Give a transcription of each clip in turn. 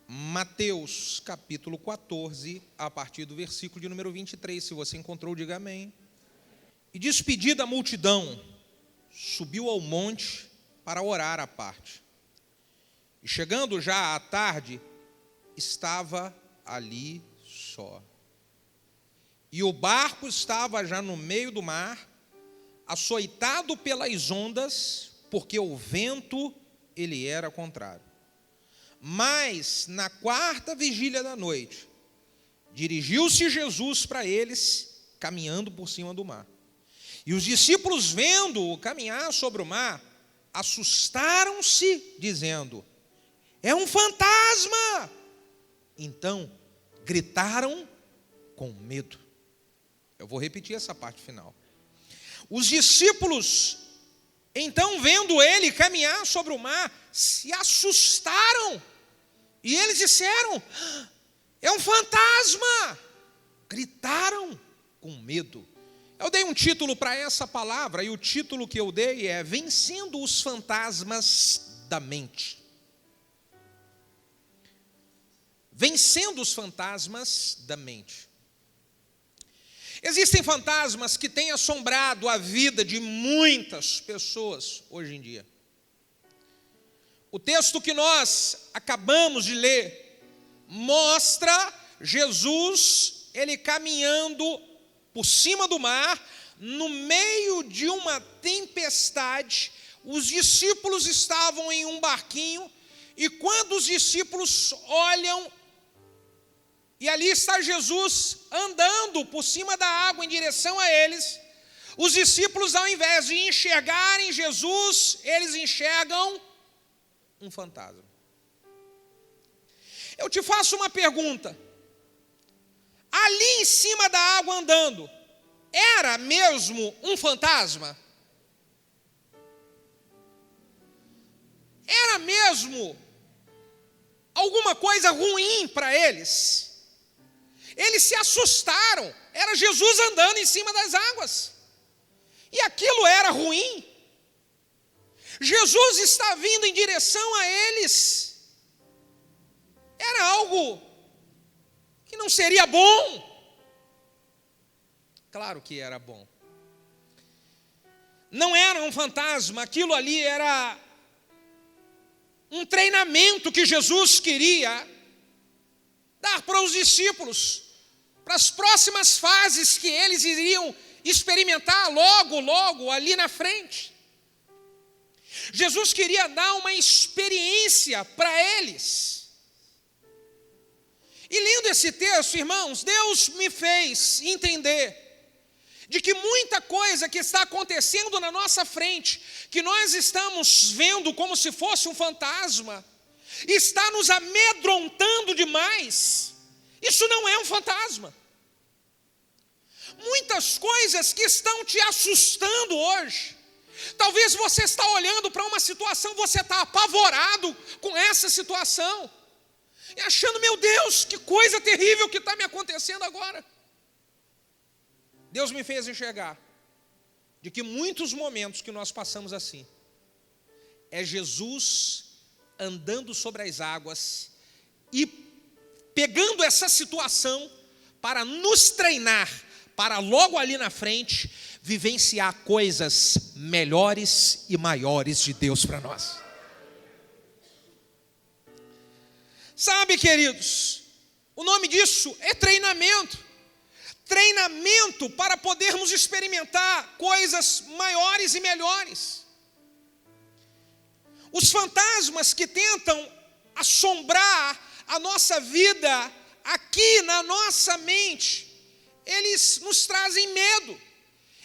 Mateus capítulo 14, a partir do versículo de número 23. Se você encontrou, diga amém. E despedida a multidão, subiu ao monte para orar à parte. E chegando já à tarde, estava ali só. E o barco estava já no meio do mar, açoitado pelas ondas, porque o vento ele era contrário. Mas, na quarta vigília da noite, dirigiu-se Jesus para eles, caminhando por cima do mar. E os discípulos, vendo-o caminhar sobre o mar, assustaram-se, dizendo: é um fantasma! Então, gritaram com medo. Eu vou repetir essa parte final. Os discípulos, então, vendo ele caminhar sobre o mar, se assustaram. E eles disseram: é um fantasma! Gritaram com medo. Eu dei um título para essa palavra, e o título que eu dei é Vencendo os Fantasmas da Mente. Vencendo os fantasmas da mente. Existem fantasmas que têm assombrado a vida de muitas pessoas hoje em dia. O texto que nós acabamos de ler mostra Jesus, ele caminhando por cima do mar, no meio de uma tempestade. Os discípulos estavam em um barquinho, e quando os discípulos olham, e ali está Jesus andando por cima da água em direção a eles, os discípulos, ao invés de enxergarem Jesus, eles enxergam um fantasma. Eu te faço uma pergunta. Ali em cima da água andando, era mesmo um fantasma? Era mesmo alguma coisa ruim para eles? Eles se assustaram. Era Jesus andando em cima das águas. E aquilo era ruim. Jesus está vindo em direção a eles. Era algo que não seria bom. Claro que era bom. Não era um fantasma, aquilo ali era um treinamento que Jesus queria dar para os discípulos, para as próximas fases que eles iriam experimentar logo ali na frente. Jesus queria dar uma experiência para eles. E lendo esse texto, irmãos, Deus me fez entender de que muita coisa que está acontecendo na nossa frente, que nós estamos vendo como se fosse um fantasma, está nos amedrontando demais. Isso não é um fantasma. Muitas coisas que estão te assustando hoje, talvez você está olhando para uma situação, você está apavorado com essa situação, e achando, meu Deus, que coisa terrível que está me acontecendo agora. Deus me fez enxergar de que muitos momentos que nós passamos assim, é Jesus andando sobre as águas e pegando essa situação para nos treinar, para logo ali na frente vivenciar coisas melhores e maiores de Deus para nós. Sabe, queridos, o nome disso é treinamento. Treinamento para podermos experimentar coisas maiores e melhores. Os fantasmas que tentam assombrar a nossa vida aqui na nossa mente, eles nos trazem medo.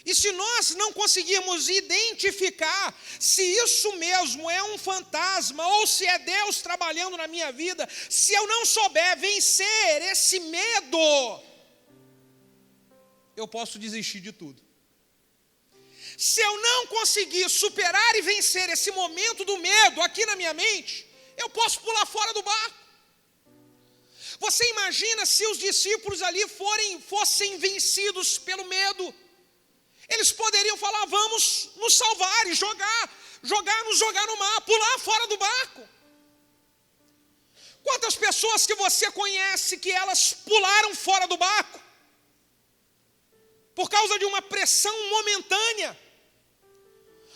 E se nós não conseguirmos identificar se isso mesmo é um fantasma ou se é Deus trabalhando na minha vida, se eu não souber vencer esse medo, eu posso desistir de tudo. Se eu não conseguir superar e vencer esse momento do medo aqui na minha mente, eu posso pular fora do barco. Você imagina se os discípulos ali fossem vencidos pelo medo? Eles poderiam falar: vamos nos salvar e nos jogar no mar, pular fora do barco. Quantas pessoas que você conhece que elas pularam fora do barco por causa de uma pressão momentânea,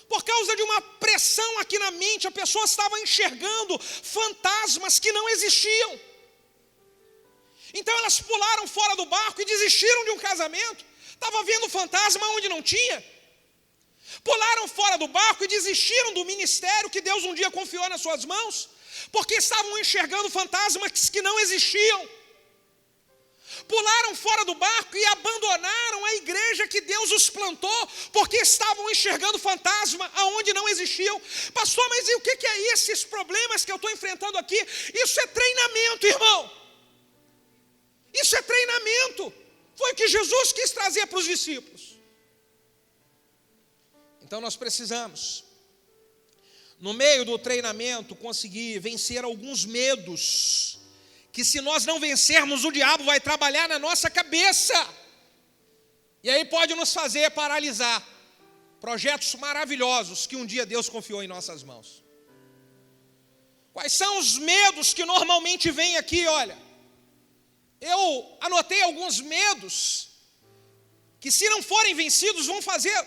por causa de uma pressão aqui na mente, a pessoa estava enxergando fantasmas que não existiam. Então elas pularam fora do barco e desistiram de um casamento. Estava vendo fantasma onde não tinha. Pularam fora do barco e desistiram do ministério que Deus um dia confiou nas suas mãos, porque estavam enxergando fantasmas que não existiam. Pularam fora do barco e abandonaram a igreja que Deus os plantou, porque estavam enxergando fantasma aonde não existiam. Pastor, mas e o que é isso, esses problemas que eu estou enfrentando aqui? Isso é treinamento, irmão. Isso é treinamento. Foi o que Jesus quis trazer para os discípulos. Então nós precisamos, no meio do treinamento, conseguir vencer alguns medos, que se nós não vencermos, o diabo vai trabalhar na nossa cabeça, e aí pode nos fazer paralisar projetos maravilhosos que um dia Deus confiou em nossas mãos. Quais são os medos que normalmente vêm aqui? Olha, eu anotei alguns medos que, se não forem vencidos,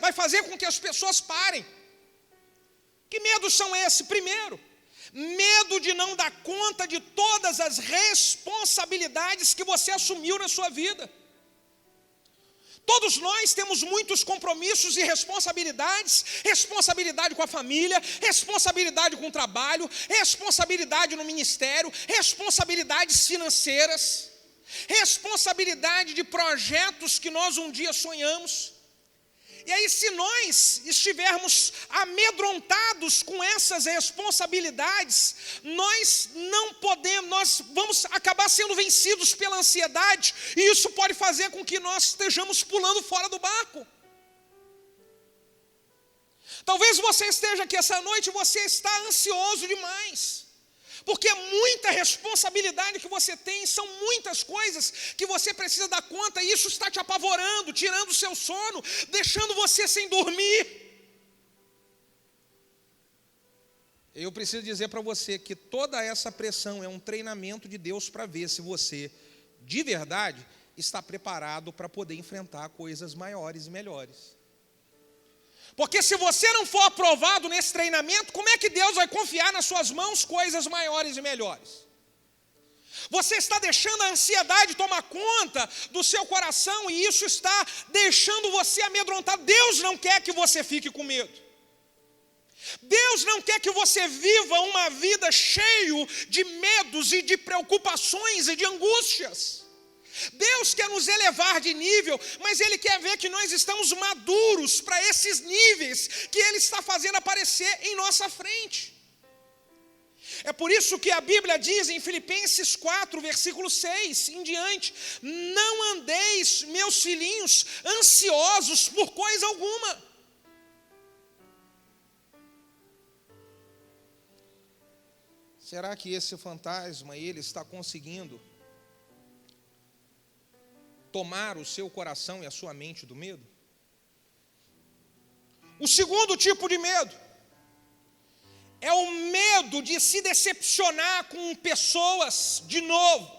vai fazer com que as pessoas parem. Que medos são esses? Primeiro, medo de não dar conta de todas as responsabilidades que você assumiu na sua vida. Todos nós temos muitos compromissos e responsabilidades, responsabilidade com a família, responsabilidade com o trabalho, responsabilidade no ministério, responsabilidades financeiras, responsabilidade de projetos que nós um dia sonhamos. E aí, se nós estivermos amedrontados com essas responsabilidades, nós vamos acabar sendo vencidos pela ansiedade, e isso pode fazer com que nós estejamos pulando fora do barco. Talvez você esteja aqui essa noite e você está ansioso demais, porque é muita responsabilidade que você tem, são muitas coisas que você precisa dar conta, e isso está te apavorando, tirando o seu sono, deixando você sem dormir. Eu preciso dizer para você que toda essa pressão é um treinamento de Deus para ver se você, de verdade, está preparado para poder enfrentar coisas maiores e melhores. Porque se você não for aprovado nesse treinamento, como é que Deus vai confiar nas suas mãos coisas maiores e melhores? Você está deixando a ansiedade tomar conta do seu coração, e isso está deixando você amedrontado. Deus não quer que você fique com medo. Deus não quer que você viva uma vida cheia de medos e de preocupações e de angústias. Deus quer nos elevar de nível, mas Ele quer ver que nós estamos maduros para esses níveis que Ele está fazendo aparecer em nossa frente. É por isso que a Bíblia diz em Filipenses 4, versículo 6 em diante: não andeis, meus filhinhos, ansiosos por coisa alguma. Será que esse fantasma, ele está conseguindo tomar o seu coração e a sua mente do medo? O segundo tipo de medo é o medo de se decepcionar com pessoas de novo.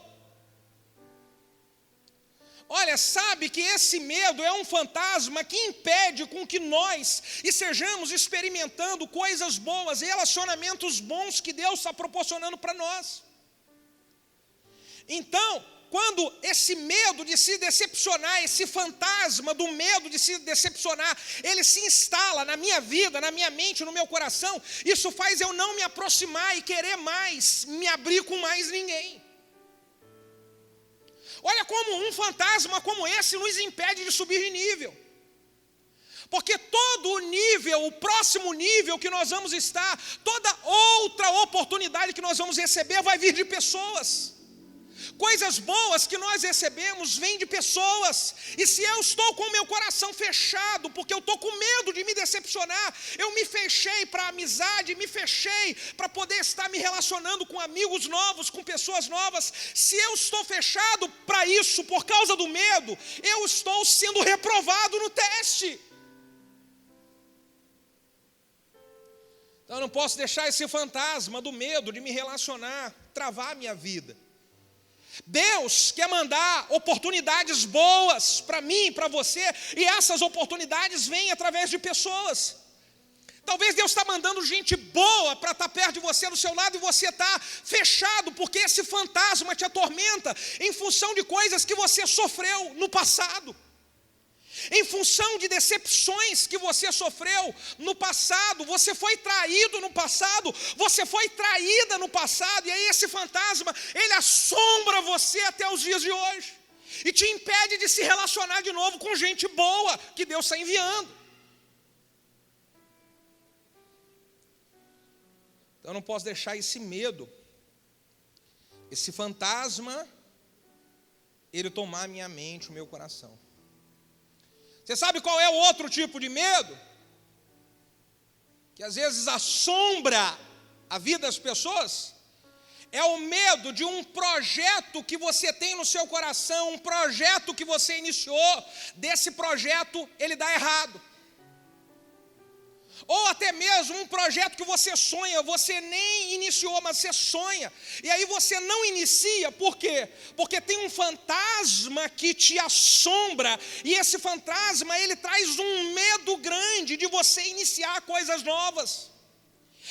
Olha, sabe que esse medo é um fantasma que impede com que nós estejamos experimentando coisas boas, relacionamentos bons que Deus está proporcionando para nós. Então, quando esse medo de se decepcionar, esse fantasma do medo de se decepcionar, ele se instala na minha vida, na minha mente, no meu coração, isso faz eu não me aproximar e querer mais me abrir com mais ninguém. Olha como um fantasma como esse nos impede de subir de nível. Porque todo o nível, o próximo nível que nós vamos estar, toda outra oportunidade que nós vamos receber vai vir de pessoas. Coisas boas que nós recebemos vêm de pessoas. E se eu estou com o meu coração fechado, porque eu estou com medo de me decepcionar, eu me fechei para a amizade, me fechei para poder estar me relacionando com amigos novos, com pessoas novas. Se eu estou fechado para isso por causa do medo, eu estou sendo reprovado no teste. Então eu não posso deixar esse fantasma do medo de me relacionar travar a minha vida. Deus quer mandar oportunidades boas para mim e para você, e essas oportunidades vêm através de pessoas. Talvez Deus está mandando gente boa para estar perto de você, do seu lado, e você está fechado, porque esse fantasma te atormenta em função de coisas que você sofreu no passado, em função de decepções que você sofreu no passado. Você foi traído no passado, você foi traída no passado, e aí esse fantasma, ele assombra você até os dias de hoje, e te impede de se relacionar de novo com gente boa que Deus está enviando. Então eu não posso deixar esse medo, esse fantasma, ele tomar a minha mente, o meu coração. Você sabe qual é o outro tipo de medo? Que às vezes assombra a vida das pessoas? É o medo de um projeto que você tem no seu coração, um projeto que você iniciou, desse projeto ele dá errado. Ou até mesmo um projeto que você sonha, você nem iniciou, mas você sonha, e aí você não inicia. Por quê? Porque tem um fantasma que te assombra, e esse fantasma, ele traz um medo grande de você iniciar coisas novas,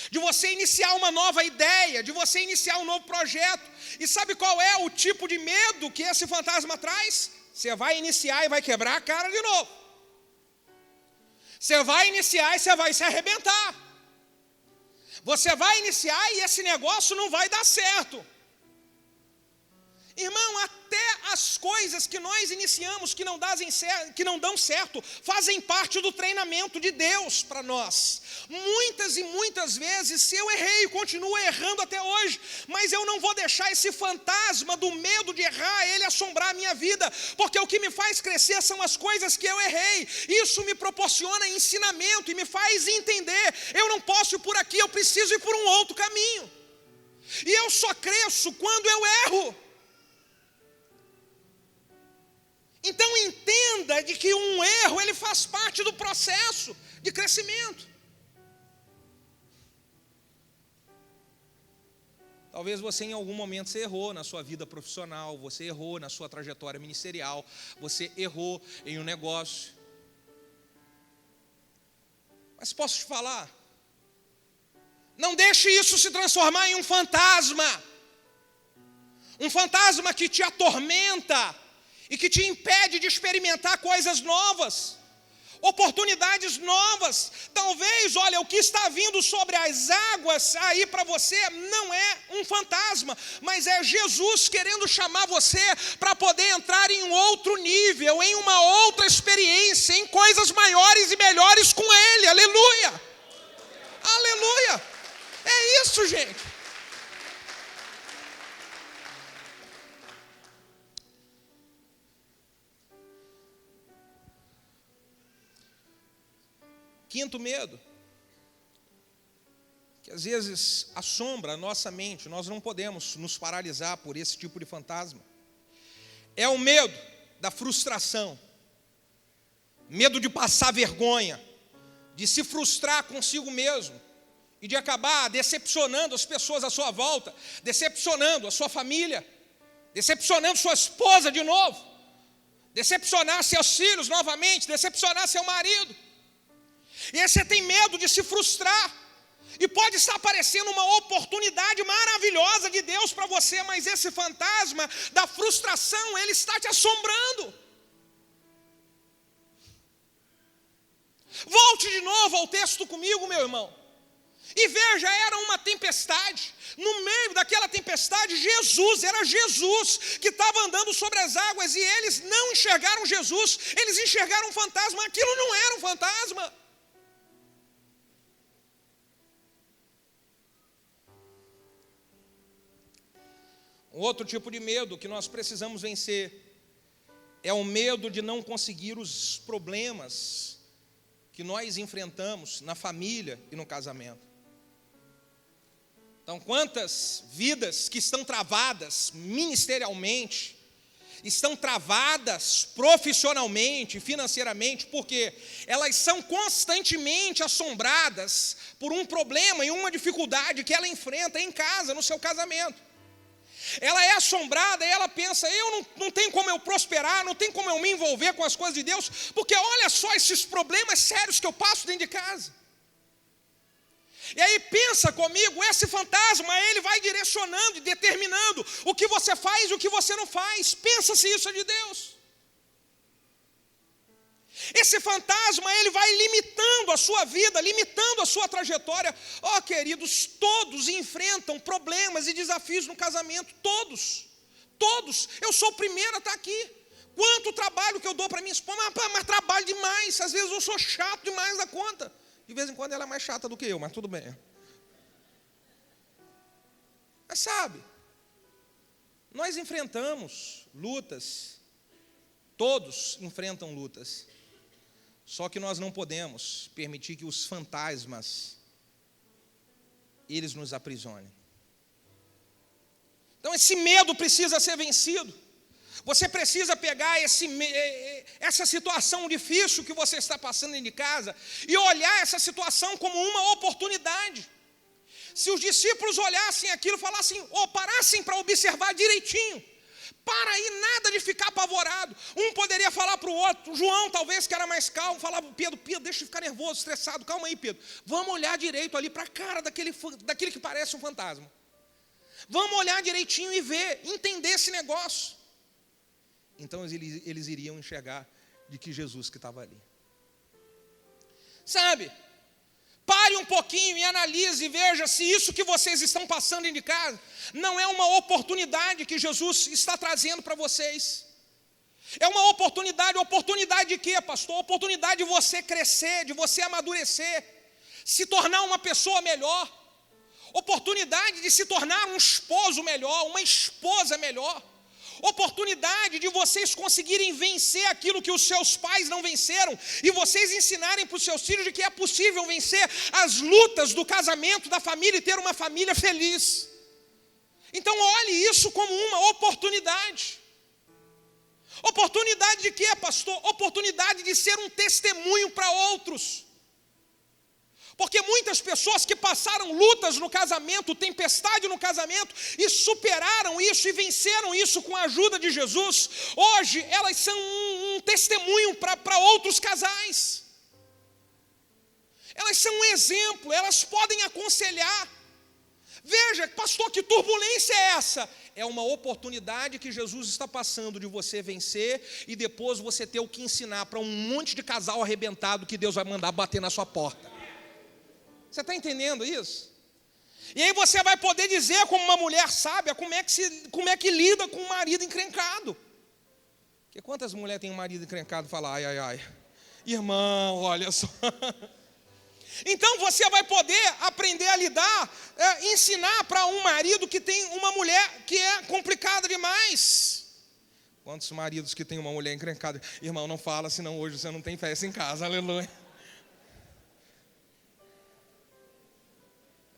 de você iniciar uma nova ideia, de você iniciar um novo projeto. E sabe qual é o tipo de medo que esse fantasma traz? Você vai iniciar e vai quebrar a cara de novo. Você vai iniciar e você vai se arrebentar. Você vai iniciar e esse negócio não vai dar certo. Irmão, até as coisas que nós iniciamos que não dão certo, fazem parte do treinamento de Deus para nós. Muitas e muitas vezes, se eu errei, continuo errando até hoje, mas eu não vou deixar esse fantasma do medo de errar, ele assombrar a minha vida, porque o que me faz crescer são as coisas que eu errei. Isso me proporciona ensinamento e me faz entender, eu não posso ir por aqui, eu preciso ir por um outro caminho. E eu só cresço quando eu erro. Então entenda de que um erro, ele faz parte do processo de crescimento. Talvez você em algum momento você errou na sua vida profissional, você errou na sua trajetória ministerial, você errou em um negócio. Mas posso te falar, não deixe isso se transformar em um fantasma que te atormenta e que te impede de experimentar coisas novas, oportunidades novas. Talvez, olha, o que está vindo sobre as águas aí para você não é um fantasma, mas é Jesus querendo chamar você para poder entrar em um outro nível, em uma outra experiência, em coisas maiores e melhores com Ele. Aleluia! Aleluia! É isso, gente. Quinto medo, que às vezes assombra a nossa mente, nós não podemos nos paralisar por esse tipo de fantasma, é o medo da frustração, medo de passar vergonha, de se frustrar consigo mesmo e de acabar decepcionando as pessoas à sua volta, decepcionando a sua família, decepcionando sua esposa de novo, decepcionar seus filhos novamente, decepcionar seu marido. E aí você tem medo de se frustrar, e pode estar aparecendo uma oportunidade maravilhosa de Deus para você, mas esse fantasma da frustração, ele está te assombrando. Volte de novo ao texto comigo, meu irmão, e veja, era uma tempestade. No meio daquela tempestade, era Jesus que estava andando sobre as águas, e eles não enxergaram Jesus, eles enxergaram um fantasma. Aquilo não era um fantasma. Um outro tipo de medo que nós precisamos vencer é o medo de não conseguir os problemas que nós enfrentamos na família e no casamento. Então, quantas vidas que estão travadas ministerialmente, estão travadas profissionalmente, financeiramente, porque elas são constantemente assombradas por um problema e uma dificuldade que ela enfrenta em casa, no seu casamento. Ela é assombrada e ela pensa, não tem como eu prosperar, não tem como eu me envolver com as coisas de Deus, porque olha só esses problemas sérios que eu passo dentro de casa. E aí pensa comigo, esse fantasma, ele vai direcionando e determinando o que você faz e o que você não faz. Pensa se isso é de Deus. Esse fantasma, ele vai limitando a sua vida, limitando a sua trajetória. Queridos, todos enfrentam problemas e desafios no casamento, todos. Eu sou o primeiro a estar aqui. Quanto trabalho que eu dou para minha esposa, mas trabalho demais, às vezes eu sou chato demais da conta. De vez em quando ela é mais chata do que eu, mas tudo bem. Mas sabe, nós enfrentamos lutas, todos enfrentam lutas, só que nós não podemos permitir que os fantasmas, eles nos aprisionem. Então esse medo precisa ser vencido. Você precisa pegar essa situação difícil que você está passando dentro de casa e olhar essa situação como uma oportunidade. Se os discípulos olhassem aquilo e falassem, parassem para observar direitinho, para aí nada de ficar apavorado. Um poderia falar para o outro, João talvez que era mais calmo, falava para Pedro, deixa de ficar nervoso, estressado, calma aí Pedro, vamos olhar direito ali para a cara daquele que parece um fantasma. Vamos olhar direitinho e ver, entender esse negócio. Então eles iriam enxergar de que Jesus que estava ali. Sabe, pare um pouquinho e analise e veja se isso que vocês estão passando dentro de casa não é uma oportunidade que Jesus está trazendo para vocês. É uma oportunidade de quê, pastor? Oportunidade de você crescer, de você amadurecer, se tornar uma pessoa melhor. Oportunidade de se tornar um esposo melhor, uma esposa melhor. Oportunidade de vocês conseguirem vencer aquilo que os seus pais não venceram e vocês ensinarem para os seus filhos de que é possível vencer as lutas do casamento, da família e ter uma família feliz. Então olhe isso como uma oportunidade. Oportunidade de quê, pastor? Oportunidade de ser um testemunho para outros. Porque muitas pessoas que passaram lutas no casamento, tempestade no casamento, e superaram isso e venceram isso com a ajuda de Jesus, hoje elas são um testemunho para outros casais. Elas são um exemplo, elas podem aconselhar. Veja, pastor, que turbulência é essa? É uma oportunidade que Jesus está passando de você vencer e depois você ter o que ensinar para um monte de casal arrebentado que Deus vai mandar bater na sua porta. Você está entendendo isso? E aí você vai poder dizer como uma mulher sábia como é que lida com um marido encrencado. Porque quantas mulheres têm um marido encrencado e falam, ai, irmão, olha só. Então você vai poder aprender a lidar, ensinar para um marido que tem uma mulher que é complicada demais. Quantos maridos que têm uma mulher encrencada? Irmão, não fala, senão hoje você não tem festa em casa, aleluia.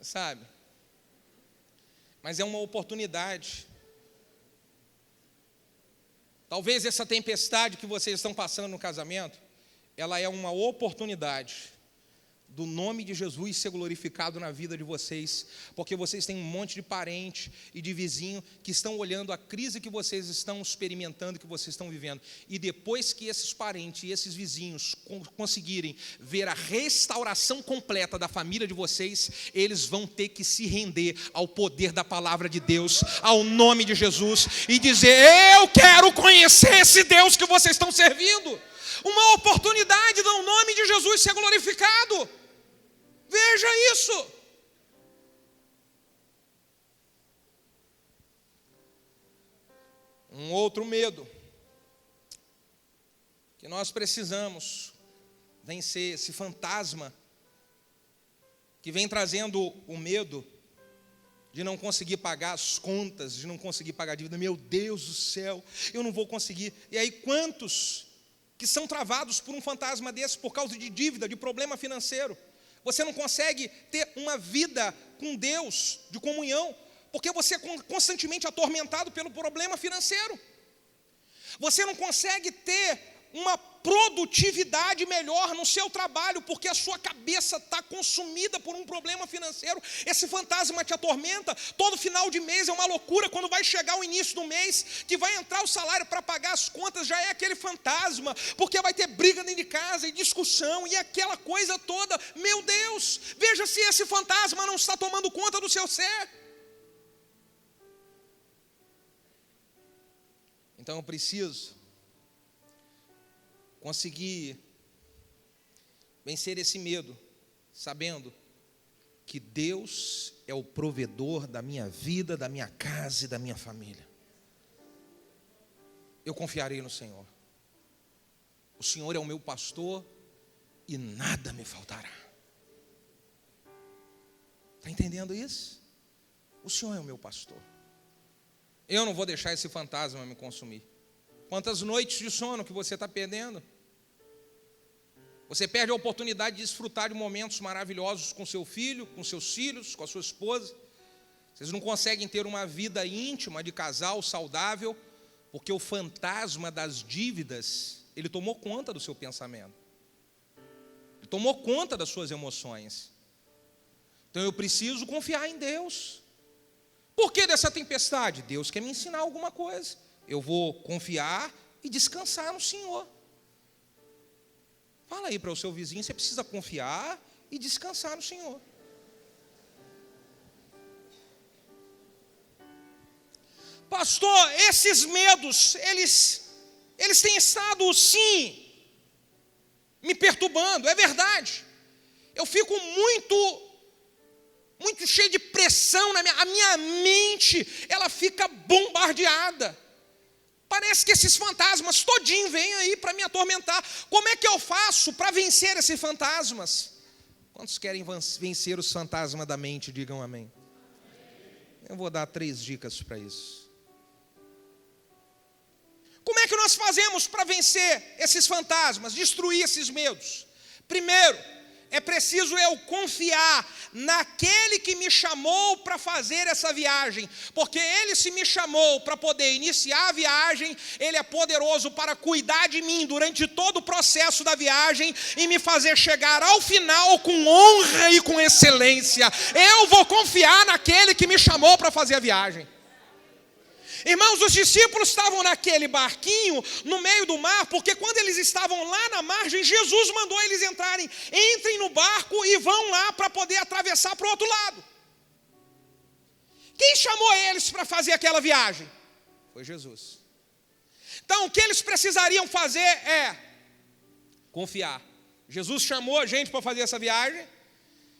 Sabe? Mas é uma oportunidade. Talvez essa tempestade que vocês estão passando no casamento, ela é uma oportunidade do nome de Jesus ser glorificado na vida de vocês, porque vocês têm um monte de parente e de vizinho que estão olhando a crise que vocês estão experimentando, que vocês estão vivendo, e depois que esses parentes e esses vizinhos conseguirem ver a restauração completa da família de vocês, eles vão ter que se render ao poder da palavra de Deus, ao nome de Jesus, e dizer, eu quero conhecer esse Deus que vocês estão servindo. Uma oportunidade do nome de Jesus ser glorificado. Veja isso. Um outro medo que nós precisamos vencer, esse fantasma que vem trazendo o medo de não conseguir pagar as contas, de não conseguir pagar a dívida. Meu Deus do céu, eu não vou conseguir. E aí quantos que são travados por um fantasma desse por causa de dívida, de problema financeiro? Você não consegue ter uma vida com Deus, de comunhão, porque você é constantemente atormentado pelo problema financeiro. Você não consegue ter uma produtividade melhor no seu trabalho, porque a sua cabeça está consumida por um problema financeiro. Esse fantasma te atormenta. Todo final de mês é uma loucura. Quando vai chegar o início do mês, que vai entrar o salário para pagar as contas, já é aquele fantasma, porque vai ter briga dentro de casa e discussão e aquela coisa toda. Meu Deus, veja se esse fantasma não está tomando conta do seu ser. Então eu preciso conseguir vencer esse medo, sabendo que Deus é o provedor da minha vida, da minha casa e da minha família. Eu confiarei no Senhor. O Senhor é o meu pastor e nada me faltará. Está entendendo isso? O Senhor é o meu pastor. Eu não vou deixar esse fantasma me consumir. Quantas noites de sono que você está perdendo? Você perde a oportunidade de desfrutar de momentos maravilhosos com seu filho, com seus filhos, com a sua esposa. Vocês não conseguem ter uma vida íntima de casal saudável, porque o fantasma das dívidas, ele tomou conta do seu pensamento. Ele tomou conta das suas emoções. Então eu preciso confiar em Deus. Por que dessa tempestade? Deus quer me ensinar alguma coisa. Eu vou confiar e descansar no Senhor. Fala aí para o seu vizinho, você precisa confiar e descansar no Senhor. Pastor, esses medos, eles têm estado, sim, me perturbando, é verdade. Eu fico muito cheio de pressão, a minha mente, ela fica bombardeada. Parece que esses fantasmas todinho vêm aí para me atormentar. Como é que eu faço para vencer esses fantasmas? Quantos querem vencer os fantasmas da mente? Digam amém. Eu vou dar 3 dicas para isso. Como é que nós fazemos para vencer esses fantasmas, destruir esses medos? Primeiro, é preciso eu confiar naquele que me chamou para fazer essa viagem, porque ele se me chamou para poder iniciar a viagem, ele é poderoso para cuidar de mim durante todo o processo da viagem e me fazer chegar ao final com honra e com excelência. Eu vou confiar naquele que me chamou para fazer a viagem. Irmãos, os discípulos estavam naquele barquinho, no meio do mar, porque quando eles estavam lá na margem, Jesus mandou eles entrarem. Entrem no barco e vão lá para poder atravessar para o outro lado. Quem chamou eles para fazer aquela viagem? Foi Jesus. Então, o que eles precisariam fazer é confiar. Jesus chamou a gente para fazer essa viagem,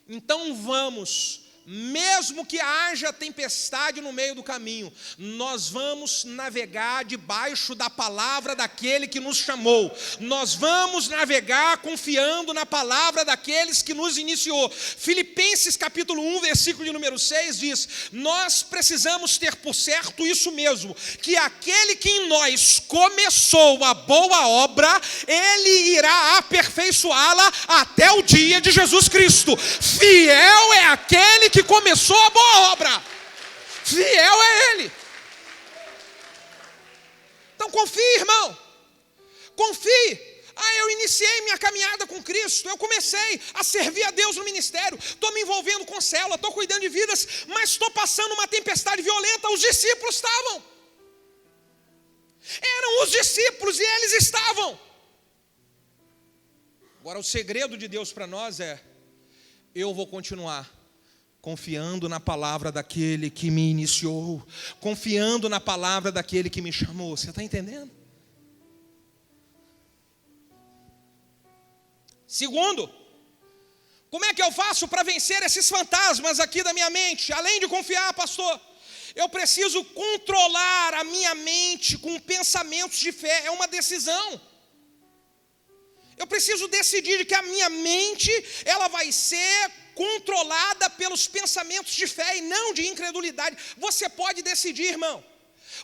então vamos. Mesmo que haja tempestade no meio do caminho, nós vamos navegar debaixo da palavra daquele que nos chamou. Nós vamos navegar confiando na palavra daqueles que nos iniciou. Filipenses capítulo 1, versículo de número 6 diz: nós precisamos ter por certo isso mesmo, que aquele que em nós começou a boa obra, ele irá aperfeiçoá-la até o dia de Jesus Cristo. Fiel é aquele que começou a boa obra. Fiel é ele. Então confie, irmão. Confie. Eu iniciei minha caminhada com Cristo, eu comecei a servir a Deus no ministério, estou me envolvendo com célula, estou cuidando de vidas, mas estou passando uma tempestade violenta. Os discípulos estavam. Eram os discípulos e eles estavam. Agora o segredo de Deus para nós é: eu vou continuar confiando na palavra daquele que me iniciou, confiando na palavra daquele que me chamou. Você está entendendo? Segundo, como é que eu faço para vencer esses fantasmas aqui da minha mente? Além de confiar, pastor, eu preciso controlar a minha mente com pensamentos de fé. É uma decisão. Eu preciso decidir que a minha mente, ela vai ser controlada pelos pensamentos de fé e não de incredulidade. Você pode decidir, irmão.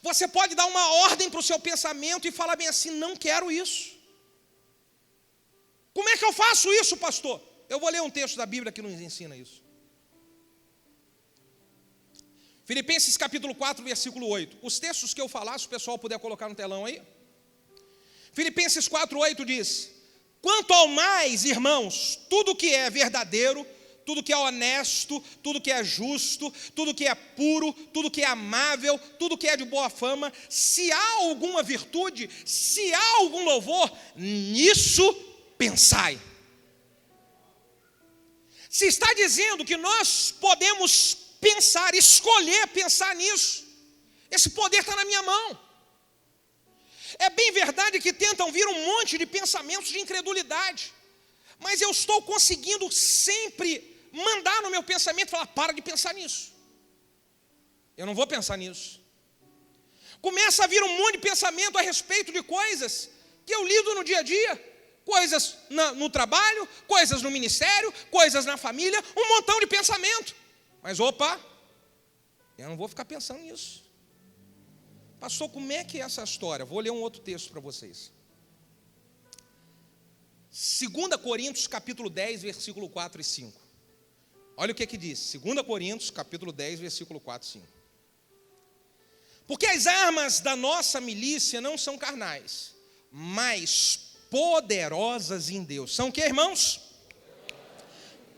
Você pode dar uma ordem para o seu pensamento e falar bem assim: não quero isso. Como é que eu faço isso, pastor? Eu vou ler um texto da Bíblia que nos ensina isso. Filipenses capítulo 4, versículo 8. Os textos que eu falar, se o pessoal puder colocar no telão aí. Filipenses 4:8 diz: quanto ao mais, irmãos, tudo que é verdadeiro, tudo que é honesto, tudo que é justo, tudo que é puro, tudo que é amável, tudo que é de boa fama, se há alguma virtude, se há algum louvor, nisso pensai. Se está dizendo que nós podemos pensar, escolher pensar nisso, esse poder está na minha mão. É bem verdade que tentam vir um monte de pensamentos de incredulidade, mas eu estou conseguindo sempre mandar no meu pensamento, falar, para de pensar nisso. Eu não vou pensar nisso. Começa a vir um monte de pensamento a respeito de coisas que eu lido no dia a dia, coisas no trabalho, coisas no ministério, coisas na família, um montão de pensamento. Mas opa, eu não vou ficar pensando nisso. Pastor, como é que é essa história? Vou ler um outro texto para vocês. 2 Coríntios capítulo 10, versículo 4 e 5. Olha o que diz, 2 Coríntios capítulo 10, versículo 4 e 5. Porque as armas da nossa milícia não são carnais, mas poderosas em Deus. São o que, irmãos?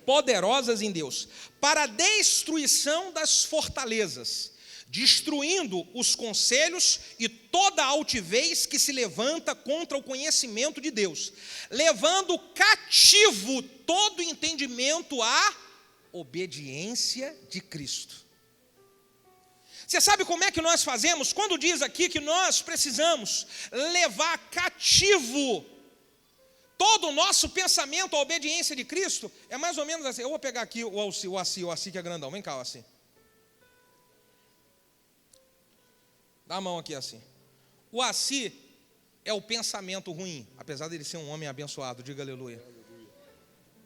Poderosas em Deus, para a destruição das fortalezas, destruindo os conselhos e toda altivez que se levanta contra o conhecimento de Deus, levando cativo todo entendimento à obediência de Cristo. Você sabe como é que nós fazemos? Quando diz aqui que nós precisamos levar cativo todo o nosso pensamento à obediência de Cristo, é mais ou menos assim. Eu vou pegar aqui o Assi que é grandão. Vem cá, o Assi. Dá a mão aqui assim. O Assi é o pensamento ruim, apesar dele ser um homem abençoado, diga aleluia.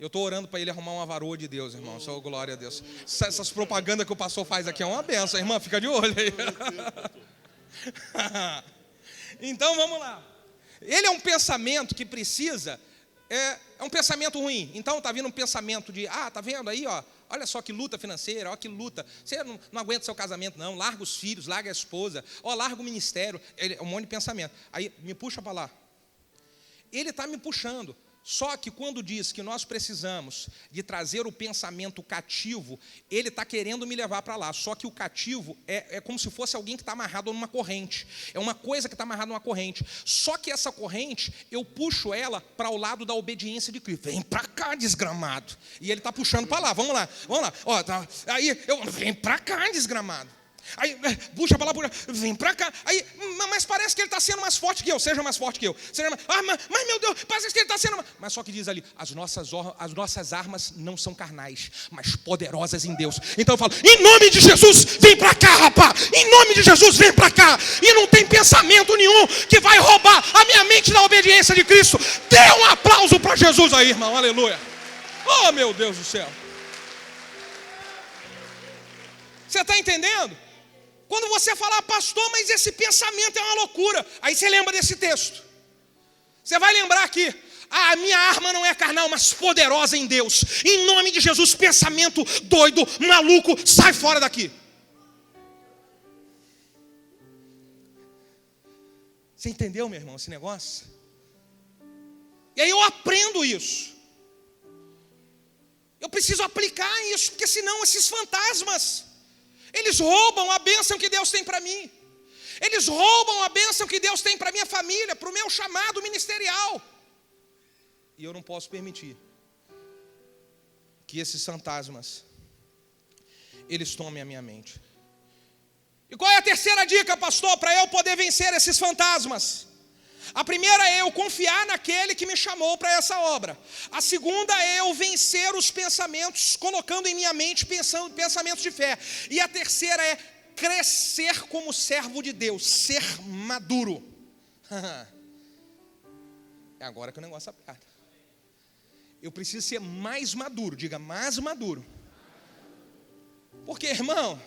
Eu estou orando para ele arrumar uma varoa de Deus, irmão, só glória a Deus. Essas propagandas que o pastor faz aqui é uma benção, irmã, fica de olho aí. Então vamos lá. Ele é um pensamento que precisa, é um pensamento ruim. Então está vindo um pensamento de, tá vendo aí, ó, olha só que luta financeira, ó que luta. Você não aguenta seu casamento não, larga os filhos, larga a esposa, larga o ministério, um monte de pensamento. Aí me puxa para lá. Ele está me puxando. Só que quando diz que nós precisamos de trazer o pensamento cativo, ele está querendo me levar para lá. Só que o cativo é como se fosse alguém que está amarrado numa corrente. É uma coisa que está amarrada numa corrente. Só que essa corrente, eu puxo ela para o lado da obediência de Cristo. Vem para cá, desgramado. E ele está puxando para lá. Vamos lá. Aí vem para cá, desgramado. Aí, puxa para lá, vem para cá. Aí, mas parece que ele está sendo mais forte que eu. Seja mais forte que eu. Mas meu Deus, parece que ele está sendo. Mas só que diz ali: as nossas armas não são carnais, mas poderosas em Deus. Então eu falo: em nome de Jesus, vem para cá, rapaz. Em nome de Jesus, vem para cá. E não tem pensamento nenhum que vai roubar a minha mente da obediência de Cristo. Dê um aplauso para Jesus aí, irmão. Aleluia. Oh, meu Deus do céu. Você está entendendo? Quando você falar, pastor, mas esse pensamento é uma loucura, aí você lembra desse texto. Você vai lembrar que a minha arma não é carnal, mas poderosa em Deus. Em nome de Jesus, pensamento doido, maluco, sai fora daqui. Você entendeu, meu irmão, esse negócio? E aí eu aprendo isso. Eu preciso aplicar isso, porque senão esses fantasmas, eles roubam a bênção que Deus tem para mim. Eles roubam a bênção que Deus tem para minha família, para o meu chamado ministerial. E eu não posso permitir que esses fantasmas, eles tomem a minha mente. E qual é a terceira dica, pastor, para eu poder vencer esses fantasmas? A primeira é eu confiar naquele que me chamou para essa obra. A segunda é eu vencer os pensamentos, colocando em minha mente pensamentos de fé. E a terceira é crescer como servo de Deus, ser maduro. É agora que o negócio aperta. Eu preciso ser mais maduro, diga mais maduro. Porque, irmão,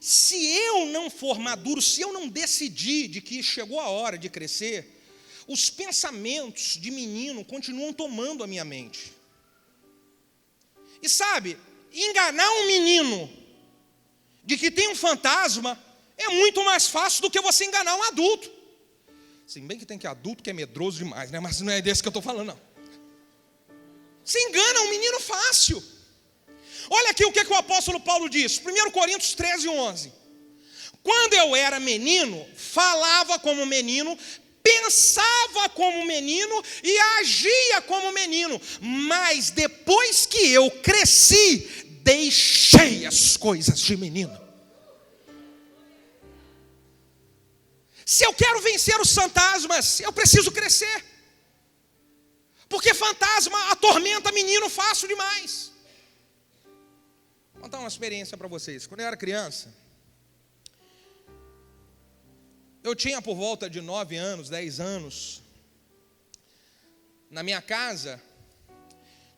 se eu não for maduro, se eu não decidir de que chegou a hora de crescer, os pensamentos de menino continuam tomando a minha mente. E sabe, enganar um menino de que tem um fantasma é muito mais fácil do que você enganar um adulto. Se bem que tem que adulto que é medroso demais, né? Mas não é desse que eu estou falando, não. Se engana um menino fácil. Olha aqui o que o apóstolo Paulo diz, 1 Coríntios 13:11. Quando eu era menino, falava como menino, pensava como menino e agia como menino. Mas depois que eu cresci, deixei as coisas de menino. Se eu quero vencer os fantasmas, eu preciso crescer. Porque fantasma atormenta menino fácil demais. Vou contar uma experiência para vocês. Quando eu era criança, eu tinha por volta de 9 anos, 10 anos. Na minha casa,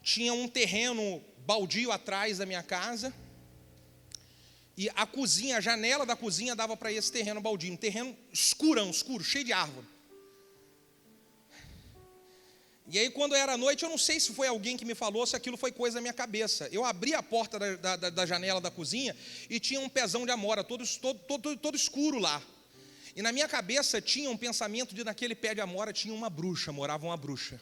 tinha um terreno baldio atrás da minha casa. E a cozinha, a janela da cozinha dava para esse terreno baldio. Um terreno escuro, cheio de árvore. E aí quando era noite, eu não sei se foi alguém que me falou, se aquilo foi coisa da minha cabeça. Eu abri a porta da janela da cozinha e tinha um pezão de amora, todo escuro lá. E na minha cabeça tinha um pensamento de naquele pé de amora tinha uma bruxa, morava uma bruxa.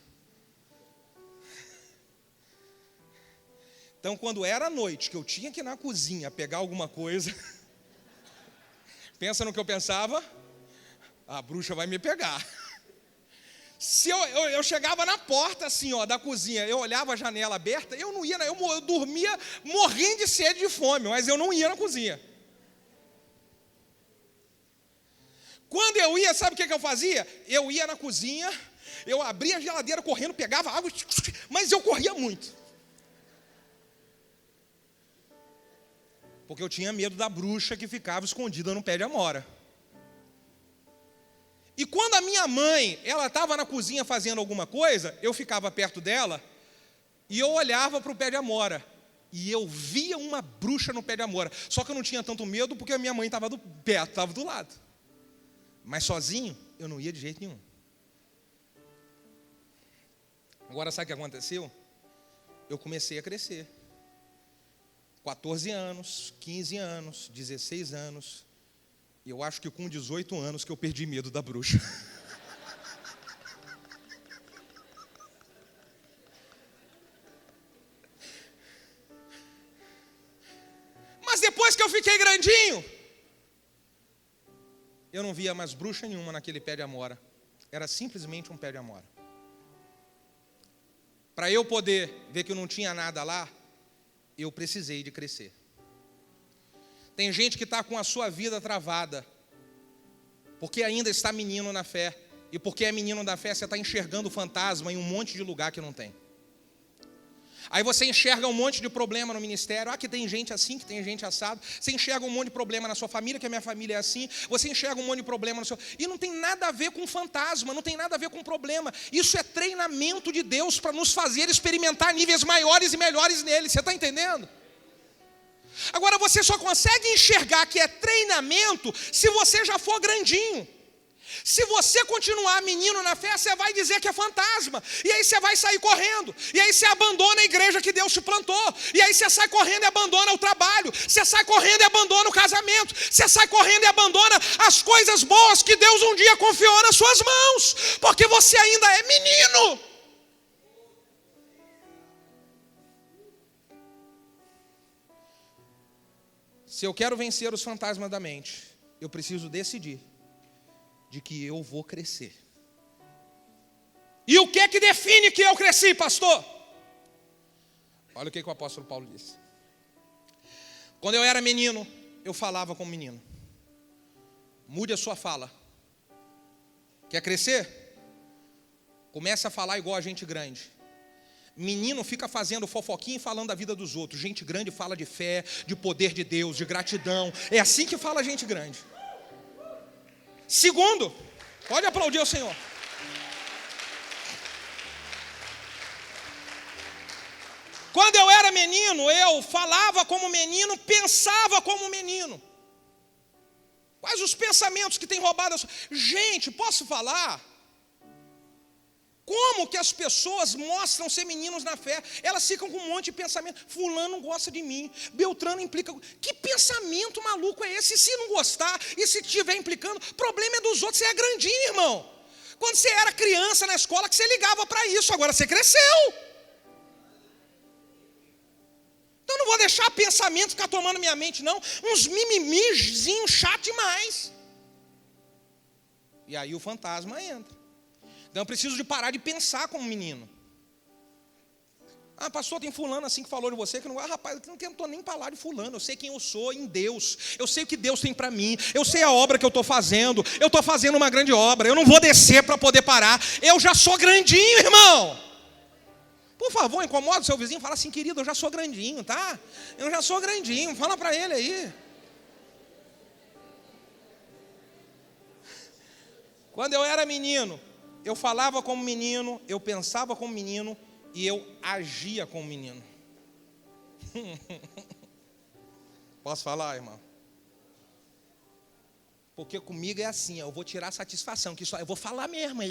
Então, quando era noite, que eu tinha que ir na cozinha pegar alguma coisa, pensa no que eu pensava, a bruxa vai me pegar. Se eu chegava na porta assim, ó, da cozinha, eu olhava a janela aberta, eu não ia, eu dormia morrendo de sede e de fome, mas eu não ia na cozinha. Quando eu ia, sabe o que eu fazia? Eu ia na cozinha, eu abria a geladeira correndo, pegava água, mas eu corria muito. Porque eu tinha medo da bruxa que ficava escondida no pé de amora. E quando a minha mãe, ela estava na cozinha fazendo alguma coisa, eu ficava perto dela e eu olhava para o pé de amora. E eu via uma bruxa no pé de amora. Só que eu não tinha tanto medo porque a minha mãe estava perto, estava do lado. Mas sozinho, eu não ia de jeito nenhum. Agora sabe o que aconteceu? Eu comecei a crescer. 14 anos, 15 anos, 16 anos. E eu acho que com 18 anos que eu perdi medo da bruxa. Mas depois que eu fiquei grandinho, eu não via mais bruxa nenhuma naquele pé de amora. Era simplesmente um pé de amora. Para eu poder ver que não tinha nada lá, eu precisei de crescer. Tem gente que está com a sua vida travada, porque ainda está menino na fé. E porque é menino na fé, você está enxergando fantasma em um monte de lugar que não tem. Aí você enxerga um monte de problema no ministério. Ah, que tem gente assim, que tem gente assado. Você enxerga um monte de problema na sua família, que a minha família é assim. Você enxerga um monte de problema no seu... E não tem nada a ver com fantasma, não tem nada a ver com problema. Isso é treinamento de Deus para nos fazer experimentar níveis maiores e melhores nele. Você está entendendo? Agora você só consegue enxergar que é treinamento se você já for grandinho. Se você continuar menino na fé, você vai dizer que é fantasma. E aí você vai sair correndo. E aí você abandona a igreja que Deus te plantou. E aí você sai correndo e abandona o trabalho. Você sai correndo e abandona o casamento. Você sai correndo e abandona as coisas boas que Deus um dia confiou nas suas mãos. Porque você ainda é menino. Se eu quero vencer os fantasmas da mente, eu preciso decidir de que eu vou crescer. E o que é que define que eu cresci, pastor? Olha o que o apóstolo Paulo disse. Quando eu era menino, eu falava como menino. Mude a sua fala. Quer crescer? Comece a falar igual a gente grande. Menino fica fazendo fofoquinha e falando da vida dos outros. Gente grande fala de fé, de poder de Deus, de gratidão. É assim que fala gente grande. Segundo, pode aplaudir o Senhor. Quando eu era menino, eu falava como menino, pensava como menino. Quais os pensamentos que têm roubado a sua... Gente, posso falar? Como que as pessoas mostram ser meninos na fé? Elas ficam com um monte de pensamento. Fulano não gosta de mim, Beltrano implica. Que pensamento maluco é esse? E se não gostar, e se estiver implicando, problema é dos outros. Você é grandinho, irmão. Quando você era criança na escola que você ligava para isso, agora você cresceu. Então eu não vou deixar pensamento ficar tomando minha mente, não. Uns mimimizinhos chato demais. E aí o fantasma entra. Então eu preciso de parar de pensar como menino. Ah, pastor, tem fulano assim que falou de você, que não... Ah, rapaz, eu não tentou nem falar de fulano. Eu sei quem eu sou em Deus. Eu sei o que Deus tem para mim. Eu sei a obra que eu estou fazendo. Eu estou fazendo uma grande obra. Eu não vou descer para poder parar. Eu já sou grandinho, irmão. Por favor, incomoda o seu vizinho. Fala assim, querido, eu já sou grandinho, tá? Eu já sou grandinho. Fala para ele aí. Quando eu era menino, eu falava como menino, eu pensava como menino e eu agia como menino. Posso falar, irmão? Porque comigo é assim, eu vou tirar satisfação, que só eu vou falar mesmo.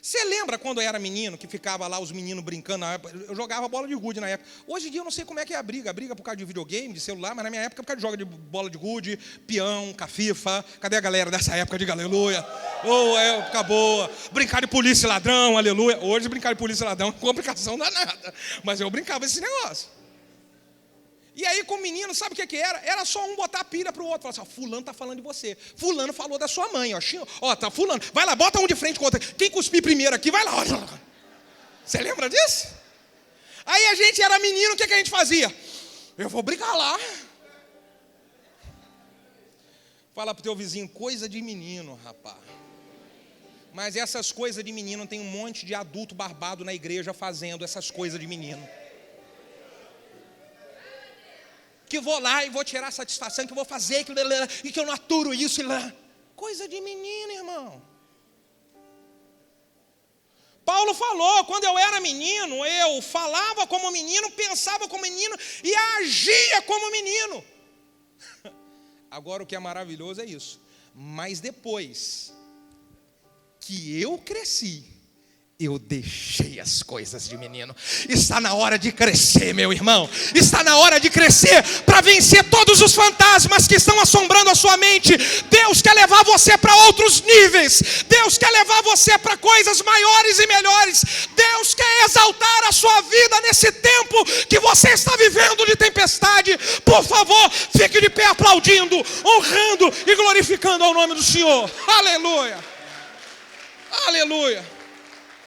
Você lembra quando eu era menino, que ficava lá os meninos brincando? Eu jogava bola de gude na época. Hoje em dia eu não sei como é que é a briga por causa de videogame, de celular, mas na minha época por causa de jogo de bola de gude, peão, cafifa. Cadê a galera dessa época? Diga aleluia. Oh, época boa. Brincar de polícia e ladrão, aleluia. Hoje brincar de polícia e ladrão é uma complicação danada. Mas eu brincava esse negócio. E aí com o menino, sabe o que era? Era só um botar a pilha pro outro. Falar assim, ó, fulano tá falando de você. Fulano falou da sua mãe, ó, tá fulano. Vai lá, bota um de frente com o outro. Quem cuspir primeiro aqui, vai lá. Você lembra disso? Aí a gente era menino, o que a gente fazia? Eu vou brigar lá. Fala pro teu vizinho, coisa de menino, rapaz. Mas essas coisas de menino, tem um monte de adulto barbado na igreja fazendo essas coisas de menino. Que vou lá e vou tirar satisfação, que eu vou fazer, e que eu não aturo isso. Coisa de menino, irmão. Paulo falou, quando eu era menino, eu falava como menino, pensava como menino e agia como menino. Agora o que é maravilhoso é isso. Mas depois que eu cresci, eu deixei as coisas de menino. Está na hora de crescer, meu irmão. Está na hora de crescer para vencer todos os fantasmas que estão assombrando a sua mente. Deus quer levar você para outros níveis. Deus quer levar você para coisas maiores e melhores. Deus quer exaltar a sua vida nesse tempo que você está vivendo de tempestade. Por favor, fique de pé aplaudindo, honrando e glorificando ao nome do Senhor. Aleluia. Aleluia.